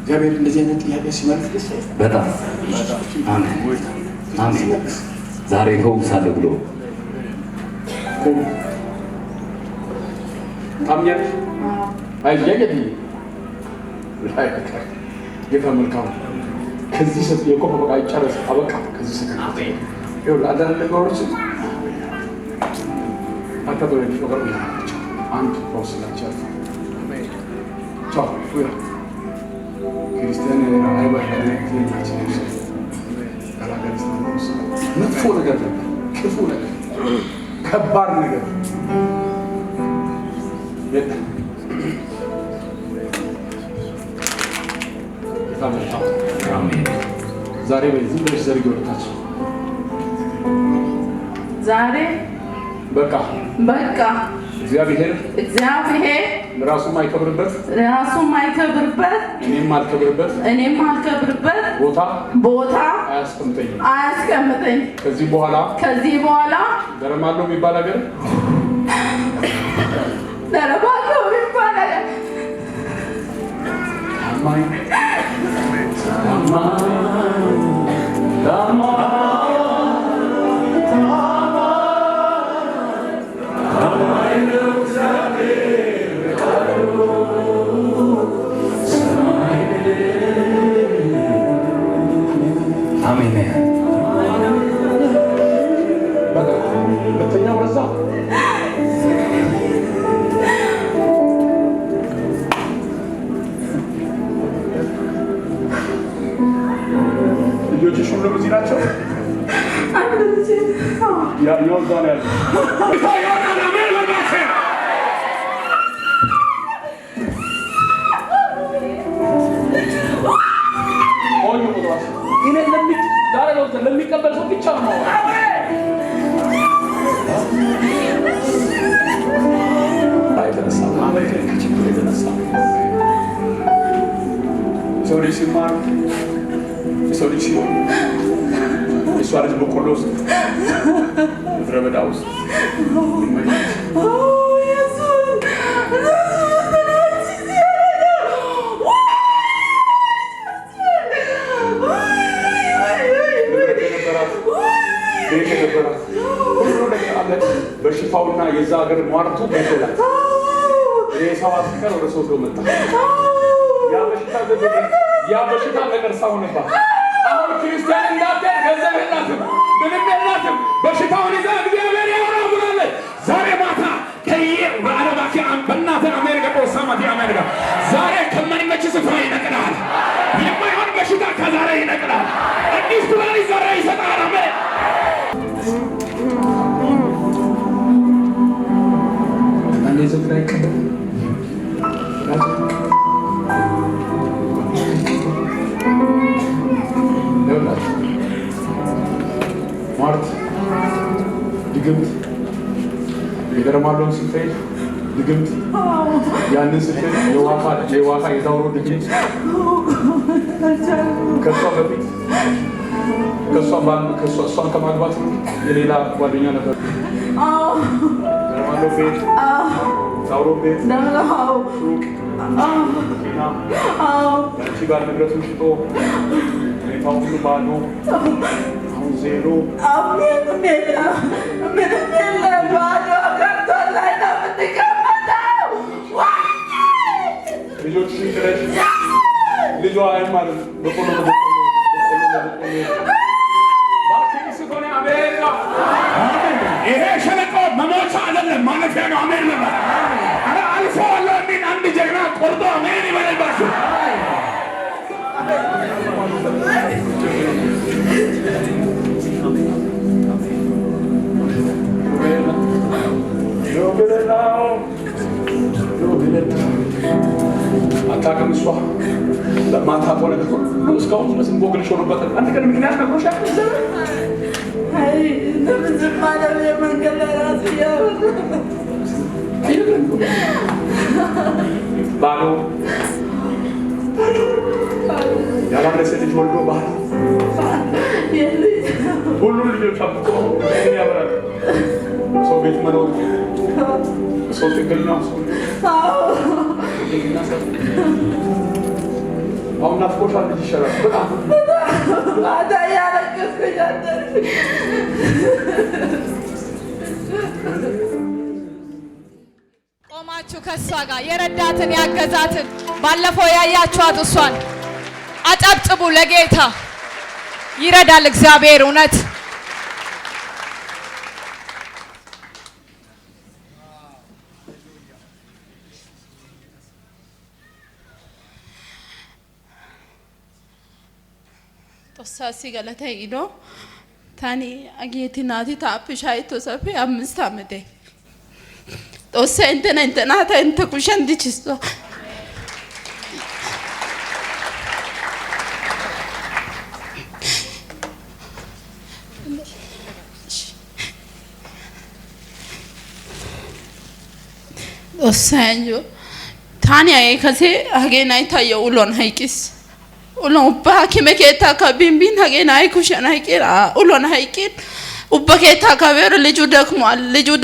እግዚአብሔር እንደዚህ አይነት ጥያቄ ሲመልስ ደስ አይልም? በጣም አሜን አሜን። ዛሬ ፈውሳለሁ ብሎ ታምኛለሽ? አይያየት ጌታ መልካም ከዚህ ሰት የቆመ በቃ ይጨረስ አበቃ። ከዚህ ሰከንድ ይኸውልህ አንዳንድ ነገሮች አታበለኝ ነገር ይላቸው አንድ ፈውስላቸው ቻው ፉያ ክርስቲያን አይባህል ናቸው መጥፎ ነገር ነበር፣ ክፉ ነገር፣ ከባድ ነገር ዛሬ በዚህ ብለሽ ዘርጊ ወደታች ዛሬ በቃ እግዚአብሔር ራሱ ማይከብርበት እኔም አልከብርበት ቦታ አያስቀምጠኝ። ከዚህ በኋላ ደረማለው የሚባል ነገር ልጆችሽ ሁሉም እዚህ ናቸው? የወዛ ነው ያለ ለሚቀበል ሰው ብቻ ነው። ሰው ልጅ ሲማር ሰው ልጅ ሲሆን እሷ ልጅ በቆሎ ውስጥ ምድረ በዳ ውስጥ በሽታውና የዛ ሀገር ሟርቱ በቶላት የሰው አፍሪካን ወደ ሶዶ መጣ። ያ በሽታ ነቀርሳ ሆነባት። አሁን ክርስቲያን እንዳትል ገንዘብ የላትም፣ ምንም የላትም። በሽታውን ይዛ እግዚአብሔር ያወራ ብላለች። ዛሬ ማታ በአረባኪ በእናትህ አሜሪካ ቆሳማት አሜሪካ ዛሬ ከማይመች ስፍራ ይነቅላል። የማይሆን በሽታ ከዛሬ ይነቅላል። አዲስ ፕላን ዛሬ ይሰጣል። አሜን። ላይ ማርት ድግምት የገረማለውን ስትይ ድግምት ያንን ስትይ የዋካ የታውሮ ድግምት ከሷ በፊት እሷን ከማግባት የሌላ ጓደኛ ነበር። ገረማለው ቤት ታውሮ ቤት ሱቅ መኪና ያቺ ባል ንብረቱን ሽጦ ሁኔታው ሁሉ ባዶ አሁን ዜሮ ልጆችሽን ጥለሽ ልጇ አይማርም በቆሎ ስትሆነ አሜሪካ ይሄ ሸለቆ መሞቻ አይደለም ማለት ነው። አሜን ነበር አልፎ አለ እንዴ አንድ ጀግና ቆርጦ አሜን ይበልባችሁ። አታውቅም እሷ ለማታውቀው ነገር ሁሉ እስካሁን ድረስ እንቦግልሽ ሆኖበታል። አንድ ቀን ምክንያት ነግሮሻል? ባዶ ያላነሰ ልጅ ወልዶ ባዶ ሁሉ ልጆች አብቆ ያበራል። ሰው ቤት መኖር ሰው ጥገኛው ሰው አሁን ናፍቆሻል ልጅ ይሻላል በጣም ማታ ያለቀስኩኝ አደርኩ። ቆማችሁ ከሷ ጋር የረዳትን ያገዛትን ባለፈው ያያችኋት እሷን አጨብጭቡ ለጌታ። ይረዳል እግዚአብሔር እውነት። ጦሳሲ ገለተ ሂዶ ታኒ አጌቲ ናቲ ታፕሻይ ቶሰፊ 5 ዓመቴ ጦሳ እንተና ታንተ ኩሸን ዲችስቶ ጦሳንጆ ታኒ አይ ከሴ አጌናይ ታየ ኡሎን ሃይቂስ ኡሎን ባኪመ ኬታ ከቢንቢን አጌናይ ኩሸን ሃይቂራ ኡሎን ሃይቂን ኡበኬታ ከበር ልጁ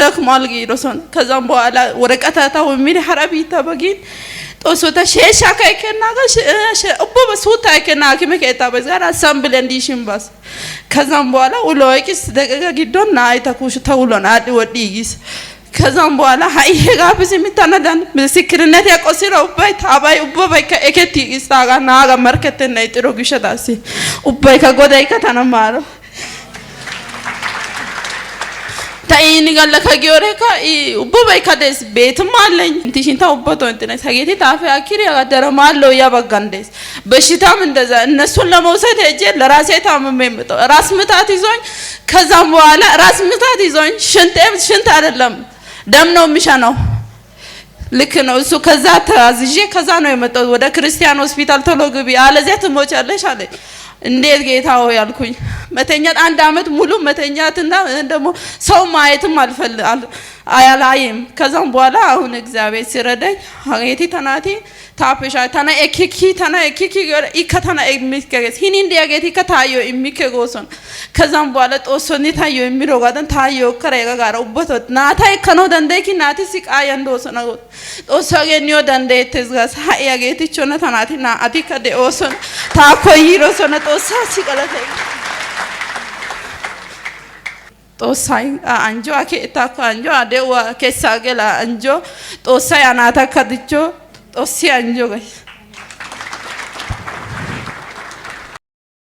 ደክሟል ጊሮሶን ከዛም በኋላ ወረቀታታው ሚሪ ሐራቢታ በጊን ጦሶታ ሼሻ ከከና ጋሽ ኡበ በሱታ ከና ከመኬታ በዛራ አሳምብል እንዲሽም ባስ ከዛም በኋላ ኡሎይቅስ ደቀቀ ጊዶና አይታኩሽ ተውሎና አዲ ወዲጊስ ከዛም በኋላ ሃይሄ ጋብስ የሚታነዳን ምስክርነት ያቆሲረው ባይ ታባይ ኡበባይ ከእከቲ ኢስታጋና አጋ ማርኬትና ይጥሮ ግሸታሲ ኡባይ ከጎዳይ ከተነማሮ ታይኒ ጋለ ከጊዮሬካ ኡበባይ ከደስ ቤትም አለኝ እንቲሽንታ ኡበቶ እንትና ታጌቲ ታፈ አኪሪ ያደረማለው ያበጋንደስ በሽታም እንደዛ እነሱን ለመውሰድ ሄጄ ለራሴ ታመመ ራስ ምታት ይዞኝ ከዛም በኋላ ራስ ምታት ይዞኝ ሽንት አይደለም ደም ነው የሚሻነው ልክ ነው እሱ ከዛ ተአዝዤ ከዛ ነው የመጣው ወደ ክርስቲያን ሆስፒታል ቶሎ ግቢ አለዚያ ትሞቻለሽ አለ እንዴት ጌታ ሆይ አልኩኝ መተኛት 1 አመት ሙሉ መተኛትና ደግሞ ሰው ማየትም አያላይም ከዛም በኋላ አሁን እግዚአብሔር ሲረዳኝ አጌቲ ተናቲ ታፈሻ ተና ኤኪኪ ይከተና የሚከገስ ሂኒ እንደ አጌቲ ከታዮ የሚከጎሶን ከዛም በኋላ ጦሶኒ ታዮ የሚሮጋደን ታዮ ከረጋ ጋር ኡበቶ ናታይ ከኖ ደንደኪ ናቲ ሲቃያ እንደሶና ጦሶገኒዮ ደንደይተዝጋስ ሃይ አጌቲ ቾና ተናቲ ና አቲ ከደኦሶን ታኮይሮሶና ጦሳ ሲቀለተ ጦሳይ አንጆ አኬታ አንጆ አደዋ ከሳገላ አንጆ ጦሳይ አናታ ከድቾ ጦሲ አንጆ ጋይ